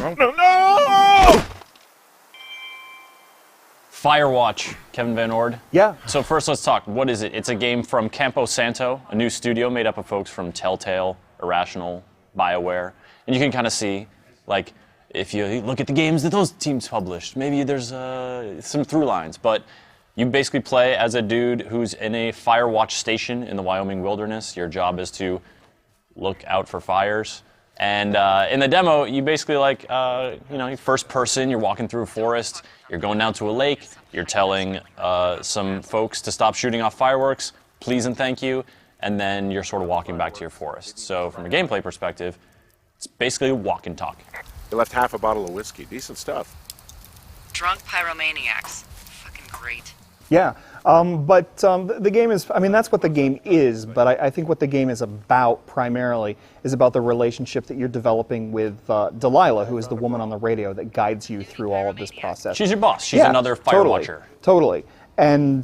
No! Firewatch, Kevin Van Ord. Yeah. So first let's talk, what is it? It's a game from Campo Santo, a new studio made up of folks from Telltale, Irrational, BioWare. And you can kind of see, like, if you look at the games that those teams published, maybe there's some through lines. But you basically play as a dude who's in a Firewatch station in the Wyoming wilderness. Your job is to look out for fires. And in the demo, you basically you're first person, you're walking through a forest, you're going down to a lake, you're telling some folks to stop shooting off fireworks, please and thank you, and then you're sort of walking back to your forest. So from a gameplay perspective, it's basically a walk and talk. They left half a bottle of whiskey. Decent stuff. Drunk pyromaniacs. Fucking great. Yeah, but the game is, I mean, that's what the game is, but I think what the game is about primarily is about the relationship that you're developing with Delilah, who is the woman on the radio that guides you through all of this process. She's your boss. She's another Firewatcher. Totally. And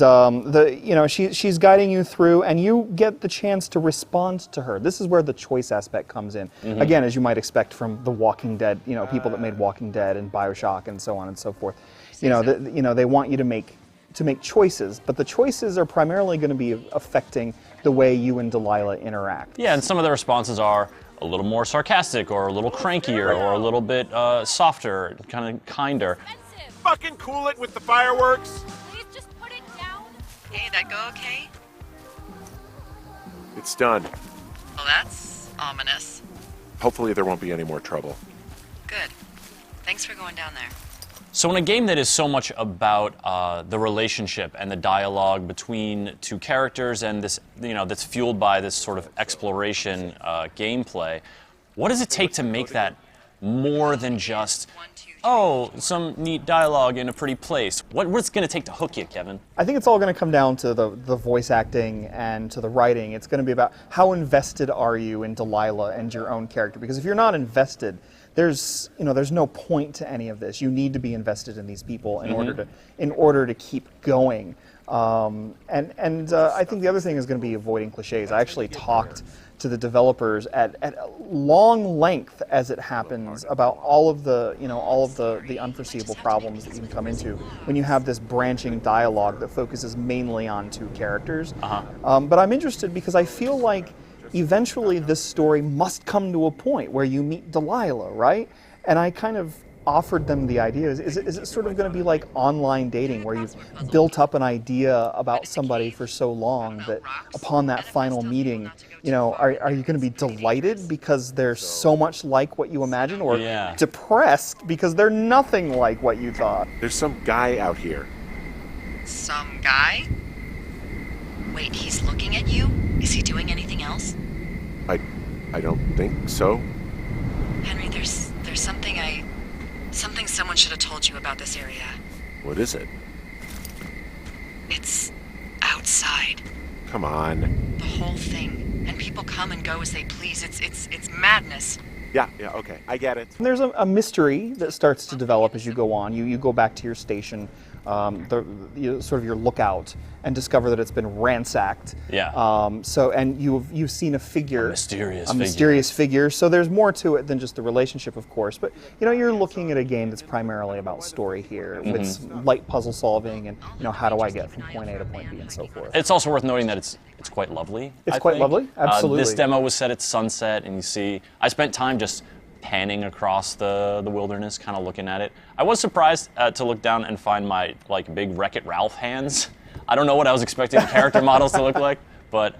she's guiding you through, and you get the chance to respond to her. This is where the choice aspect comes in. Mm-hmm. Again, as you might expect from The Walking Dead, people that made Walking Dead and BioShock and so on and so forth. They want you to make choices, but the choices are primarily going to be affecting the way you and Delilah interact. Yeah, and some of the responses are a little more sarcastic, or a little crankier, or a little bit softer, kind of kinder. Fucking cool it with the fireworks. Please just put it down. Hey, that go okay? It's done. Well, that's ominous. Hopefully there won't be any more trouble. Good. Thanks for going down there. So in a game that is so much about the relationship and the dialogue between two characters, and this, that's fueled by this sort of exploration gameplay, what does it take to make that more than just, some neat dialogue in a pretty place? What's it going to take to hook you, Kevin? I think it's all going to come down to the voice acting and to the writing. It's going to be about how invested are you in Delilah and your own character, because if you're not invested, there's no point to any of this. You need to be invested in these people in order to keep going. I think the other thing is going to be avoiding cliches. I actually talked to the developers at long length, as it happens, about all of the unforeseeable problems that you can come into when you have this branching dialogue that focuses mainly on two characters. But I'm interested because I feel like eventually this story must come to a point where you meet Delilah, right? And I kind of offered them the idea, is it sort of going to be like online dating, where you've built up an idea about somebody for so long that upon that final meeting, are you going to be delighted because they're so much like what you imagined, or depressed because they're nothing like what you thought? There's some guy out here. Some guy? Wait, he's looking at you? Is he doing anything else? I don't think so. Henry, there's something someone should have told you about this area. What is it? It's outside. Come on. The whole thing. And people come and go as they please. It's madness. Yeah, okay. I get it. There's a mystery that starts to develop as you go on. You go back to your station, sort of your lookout, and discover that it's been ransacked. Yeah. And you've seen a figure. A mysterious figure. So there's more to it than just the relationship, of course. But you're looking at a game that's primarily about story here, with some light puzzle solving, and how do I get from point A to point B, and so forth. It's also worth noting that it's quite lovely. It's quite lovely, absolutely. This demo was set at sunset, and I spent time just panning across the wilderness, kind of looking at it. I was surprised to look down and find my big Wreck-It Ralph hands. I don't know what I was expecting the character models to look like, but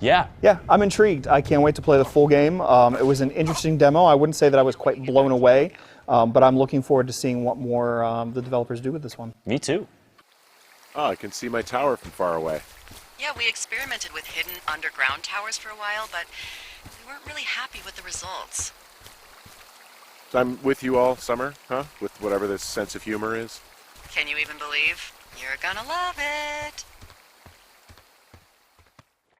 yeah. Yeah, I'm intrigued. I can't wait to play the full game. It was an interesting demo. I wouldn't say that I was quite blown away, but I'm looking forward to seeing what more the developers do with this one. Me too. Oh, I can see my tower from far away. Yeah, we experimented with hidden underground towers for a while, but we weren't really happy with the results. So I'm with you all summer, huh? With whatever this sense of humor is. Can you even believe? You're gonna love it.